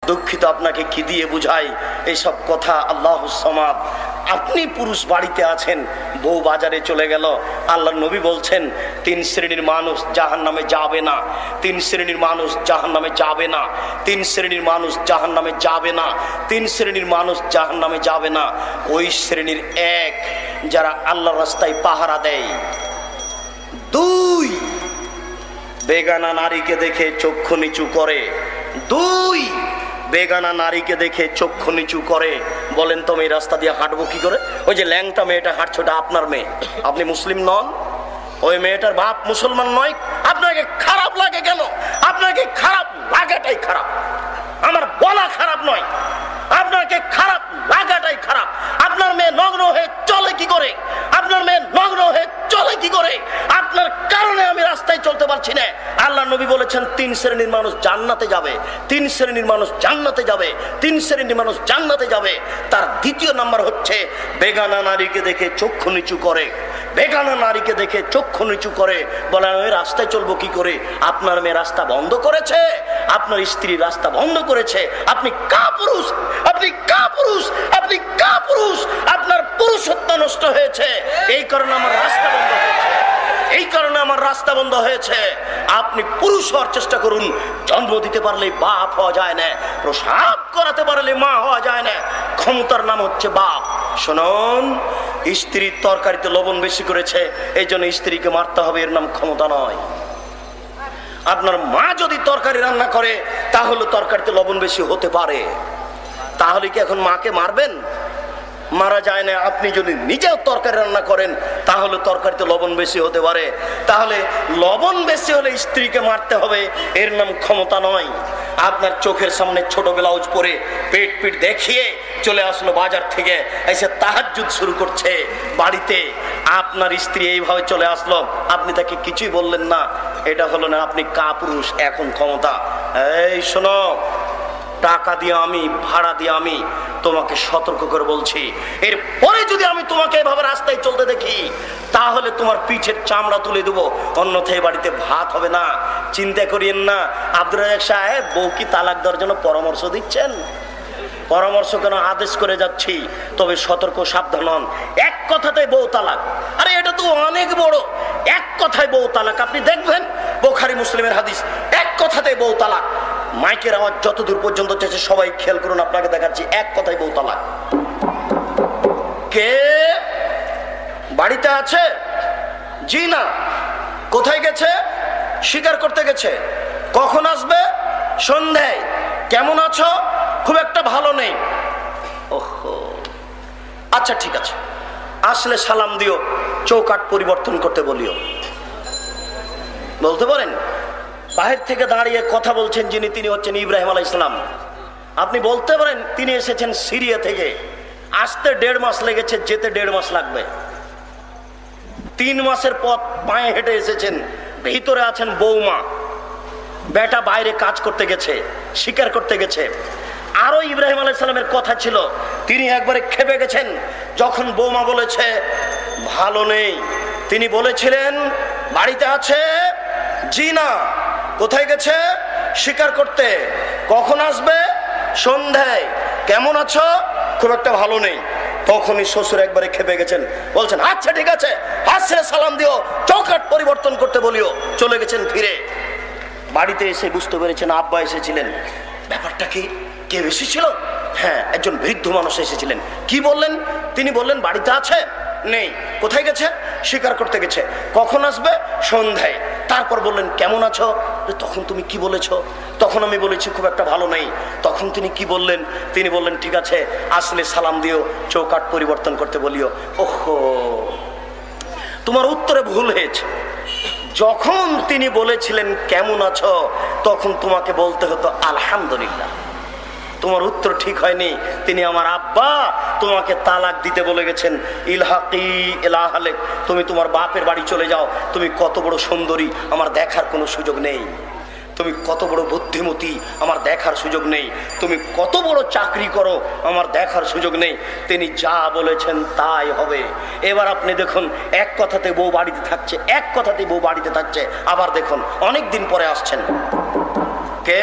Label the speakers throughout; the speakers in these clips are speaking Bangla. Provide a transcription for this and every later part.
Speaker 1: দুঃখিত, আপনাকে কি দিয়ে বুঝাই এইসব কথা। আল্লাহুস সামাদ। আপনি পুরুষ বাড়িতে আছেন, বউ বাজারে চলে গেল। আল্লাহর নবী বলছেন 3 শ্রেণীর মানুষ জাহান্নামে যাবে না, 3 শ্রেণীর মানুষ জাহান্নামে যাবে না, 3 শ্রেণীর মানুষ জাহান্নামে যাবে না, 3 শ্রেণীর মানুষ জাহান্নামে যাবে না। ওই শ্রেণীর 1 যারা আল্লাহর রাস্তায় পাহারা দেয়, 2 বেগানা নারীকে দেখে চক্ষু নিচু করে, 2 বেগানা নারীকে দেখে চক্ষু নিচু করে। বলেন তো আমি এই রাস্তা দিয়ে হাঁটবো কি করে? ওই যে ল্যাংটা মেয়েটা হাঁটছে, ওটা আপনার মেয়ে, আপনি মুসলিম নন, ওই মেয়েটার বাপ মুসলমান নয়। আপনাকে খারাপ লাগে কেন? আপনাকে খারাপ লাগাটাই খারাপ, আমার বলা খারাপ নয়, আপনাকে খারাপ লাগাটাই খারাপ। আপনার মেয়ে নগ্ন হয়ে চলে কি করে? আপনার মেয়ে নগ্ন হয়ে চলে কি করে? আপনার কারণে আমি রাস্তায় চলতে পারছি না। আল্লাহ নবী বলেছেন 3 শ্রেণীর মানুষ জান্নাতে যাবে, 3 শ্রেণীর মানুষ জান্নাতে যাবে, 3 শ্রেণীর মানুষ জান্নাতে যাবে। তার দ্বিতীয় নাম্বার হচ্ছে বেগানা নারীকে দেখে চক্ষু নিচু করে, বেগানা নারীকে দেখে চক্ষু নিচু করে। বলেন ওই রাস্তায় চলবো কি করে? আপনার মেয়ে রাস্তা বন্ধ করেছে, আপনার স্ত্রী রাস্তা বন্ধ করেছে। আপনি কাপুরুষ, আপনি কাপুরুষ, আপনি কাপুরুষ। আপনার পুরুষত্ব নষ্ট হয়েছে, এই কারণে আমার রাস্তা বন্ধ হয়েছে, এই কারণে আমার রাস্তা বন্ধ হয়েছে। আপনি পুরুষ হওয়ার চেষ্টা করুন। জন্ম দিতে পারলে বাপ হওয়া যায় না, প্রসাব করাতে পারলে মা হওয়া যায় না। ক্ষমতার নাম হচ্ছে বাপ। শুনুন, স্ত্রীর তরকারিতে লবণ বেশি করেছে, এই জন্য স্ত্রীকে মারতে হবে, এর নাম ক্ষমতা নয়। আপনার মা যদি তরকারি রান্না করে তাহলে তরকারিতে লবণ বেশি হতে পারে, তাহলে কি এখন মাকে মারবেন? মারা যায় না। আপনি যদি নিজেও তরকারি রান্না করেন তাহলে তরকারিতে লবণ বেশি হতে পারে, তাহলে লবণ বেশি হলে স্ত্রীকে মারতে হবে, এর নাম ক্ষমতা নয়। আপনার চোখের সামনে ছোট ব্লাউজ পরে পেট পিট দেখিয়ে চলে আসলো বাজার থেকে, এসে তাহাজ্জুদ শুরু করছে বাড়িতে। আপনার স্ত্রী এইভাবে চলে আসলো, আপনি তাকে কিছুই বললেন না, এটা হলো না আপনি কাপুরুষ। এখন ক্ষমতা। এই শোনো, টাকা দিয়ে আমি, ভাড়া দিয়ে আমি তোমাকে সতর্ক করে বলছি, এরপরে যদি আমি তোমাকে এভাবে রাস্তায় চলতে দেখি তাহলে তোমার পিঠের চামড়া তুলে দেবো, অন্যথায় বাড়িতে ভাত হবে না। চিন্তা করিয়েন না। আব্দুর রাজ্জাক সাহেব, বউ কি তালাক দেওয়ার জন্য পরামর্শ দিচ্ছেন? পরামর্শ কেন, আদেশ করে যাচ্ছি, তবে সতর্ক সাবধান হন। এক কথাতে বউ তালাক, আরে এটা তো অনেক বড়। এক কথায় বউ তালাক, আপনি দেখবেন বুখারী মুসলিমের হাদিস, এক কথাতে বউ তালাক। মাইকের আওয়াজ যত দূর পর্যন্ত চেয়েছে সবাই খেয়াল করুন, আপনাকে দেখাচ্ছি। এক কথায় বউ তালাক। কে বাড়িতে আছে? জি না। কোথায় গেছে? শিকার করতে গেছে। কখন আসবে? সন্ধ্যায়। কেমন আছো? খুব একটা ভালো নেই। ওহো, আচ্ছা ঠিক আছে, আসলে সালাম দিও, চৌকাঠ পরিবর্তন করতে বলিও। বলতে পারেন? বাহির থেকে দাঁড়িয়ে কথা বলছেন যিনি, তিনি হচ্ছেন ইব্রাহিম আলাইহিস সালাম। আপনি বলতে পারেন তিনি এসেছেন সিরিয়া থেকে, আসতে 1.5 মাস লেগেছে, যেতে 1.5 মাস লাগবে। 3 মাসের পথ পায়ে হেঁটে এসেছেন। ভিতরে আছেন বৌমা, বেটা বাইরে কাজ করতে গেছে, শিকার করতে গেছে। আরো ইব্রাহিম আলাইহিস সালামের কথা ছিল, তিনি একবারে খেপে গেছেন যখন বৌমা বলেছে ভালো নেই। তিনি বলেছিলেন বাড়িতে আছে? জি না। কোথায় গেছে? শিকার করতে। কখন আসবে? সন্ধ্যায়। কেমন আছো? খুব একটা ভালো নেই। তখনই শ্বশুর একবারে খেপে গেছেন, বলছেন আচ্ছা ঠিক আছে, আসলে সালাম দিও, চৌকাঠ পরিবর্তন করতে বলিও। চলে গেছেন ফিরে। বাড়িতে এসে বুঝতে পেরেছেন আব্বা এসেছিলেন। ব্যাপারটা কি? কে এসেছিল? হ্যাঁ, একজন বৃদ্ধ মানুষ এসেছিলেন। কি বললেন? তিনি বললেন বাড়িতে আছে? নেই। কোথায় গেছে? শিকার করতে গেছে। কখন আসবে? সন্ধ্যায়। তারপর বললেন কেমন আছো? তখন তুমি কি বলেছো? তখন আমি বলেছি খুব একটা ভালো নেই। তখন তিনি কি বললেন? তিনি বললেন ঠিক আছে, আসলে সালাম দিও, চৌকাঠ পরিবর্তন করতে বলিও। ওহো, তোমার উত্তরে ভুল হয়েছে। যখন তিনি বলেছিলেন কেমন আছো, তখন তোমাকে বলতে হতো আলহামদুলিল্লাহ। তোমার উত্তর ঠিক হয়নি। তিনি আমার আব্বা তোমাকে তালাক দিতে বলে গেছেন, ইলহাকি ইলা আহলিক, তুমি তোমার বাপের বাড়ি চলে যাও। তুমি কত বড় সুন্দরী আমার দেখার কোনো সুযোগ নেই, তুমি কত বড় বুদ্ধিমতী আমার দেখার সুযোগ নেই, তুমি কত বড় চাকরি করো আমার দেখার সুযোগ নেই। তিনি যা বলেছেন তাই হবে। এবার আপনি দেখুন, এক কথাতে বউ বাড়িতে থাকছে, এক কথাতে বউ বাড়িতে থাকছে। আবার দেখুন অনেক দিন পরে আসছেন। কে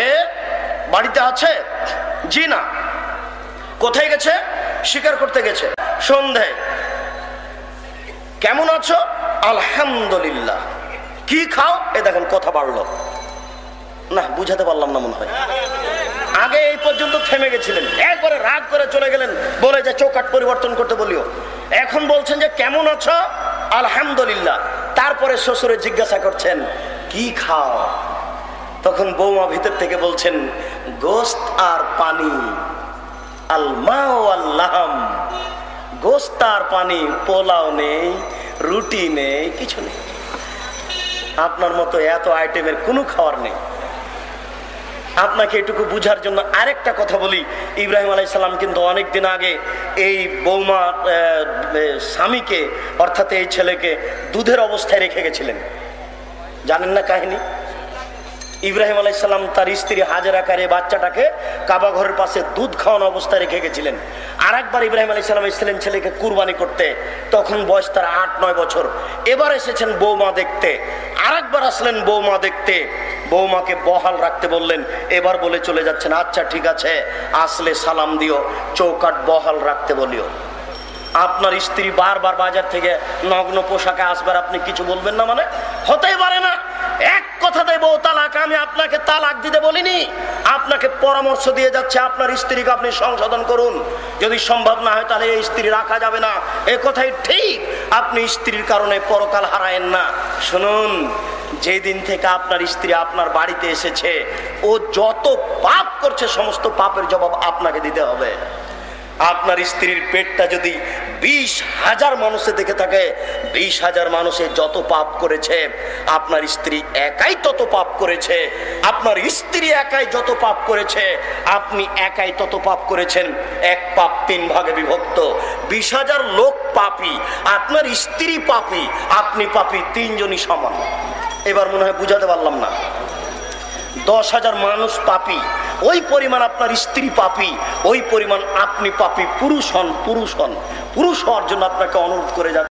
Speaker 1: বাড়িতে আছে? জি না। কোথায় গেছে? শিকার করতে গেছে। সন্ধ্যায়, কেমন আছো? আলহামদুলিল্লাহ। কি খাও? এ দেখেন কথা বাড়লো না, বুঝাতে পারলাম না মনে হয়। আগে এই পর্যন্ত থেমে গেছিলেন, একবারে রাগ করে চলে গেলেন, বলে যে চৌকাঠ পরিবর্তন করতে বলিও। এখন বলছেন যে কেমন আছো? আলহামদুলিল্লাহ। তারপরে শ্বশুরে জিজ্ঞাসা করছেন কি খাও? তখন বৌমা ভিতর থেকে বলছেন গোস্ত আর পানি। আল মা ওয়াল লাহম, গোস্ত আর পানি, পোলাও নেই, রুটি নেই, কিছু নেই। আপনার মতো এত আইটেমের কোনো খাবার নেই। আপনাকে এটুকু বুঝার জন্য আরেকটা কথা বলি। ইব্রাহিম আলাইহিস সালাম কিন্তু অনেক দিন আগে এই বৌমা স্বামীকে, অর্থাৎ এই ছেলেকে দুধের অবস্থায় রেখে গেছিলেন, জানেন না কাহিনী? ইব্রাহিম আলাইহিস সালাম তার স্ত্রী হাজেরাকার এই বাচ্চাটাকে কাবা ঘরের পাশে দুধ খাওয়ানো অবস্থায় রেখে গেছিলেন। আর একবার ইব্রাহিম আলাইহিস সালাম এসেছিলেন ছেলেকে কুরবানি করতে, তখন বয়স তার 8-9 বছর। এবার এসেছেন বৌমা দেখতে, আর একবার আসলেন বৌমা দেখতে, বৌমাকে বহাল রাখতে বললেন। এবার বলে চলে যাচ্ছেন আচ্ছা ঠিক আছে, আসলে সালাম দিও, চৌকাঠ বহাল রাখতে বলিও। আপনার স্ত্রী বারবার বাজার থেকে নগ্ন পোশাকে আসবার আপনি কিছু বলবেন না? মানে হতেই পারে না। এক কথাতে বউ তালাক। আমি আপনাকে তালাক দিতে বলিনি, আপনাকে পরামর্শ দিয়ে যাচ্ছে আপনার স্ত্রীকে আপনি সংশোধন করুন। যদি সম্ভব না হয় তাহলে এই স্ত্রী রাখা যাবে না, এ কথাই ঠিক। আপনি স্ত্রীর কারণে পরকাল হারায়েন না। শুনুন, যেদিন থেকে আপনার স্ত্রী আপনার বাড়িতে এসেছে, ও যত পাপ করছে সমস্ত পাপের জবাব আপনাকে দিতে হবে। আপনার স্ত্রীর পেটটা যদি 20,000 মানুষে দেখে থাকে, 20,000 মানুষে যত পাপ করেছে, আপনার স্ত্রী একাই তত পাপ করেছে। আপনার স্ত্রী একাই যত পাপ করেছে, আপনি একাই তত পাপ করেছেন। এক পাপ 3 ভাগে বিভক্ত। 20,000 লোক পাপী, আপনার স্ত্রী পাপী, আপনি পাপী, 3 জনই সমান। এবার মনে হয় বুঝাতে পারলাম না। 10,000 মানুষ পাপী, ওই পরিমাণ আপনার স্ত্রী পাপী, ওই পরিমাণ আপনি পাপী। পুরুষ হন, পুরুষ হন। পুরুষ হওয়ার জন্য আপনাকে অনুরোধ করে যাচ্ছে।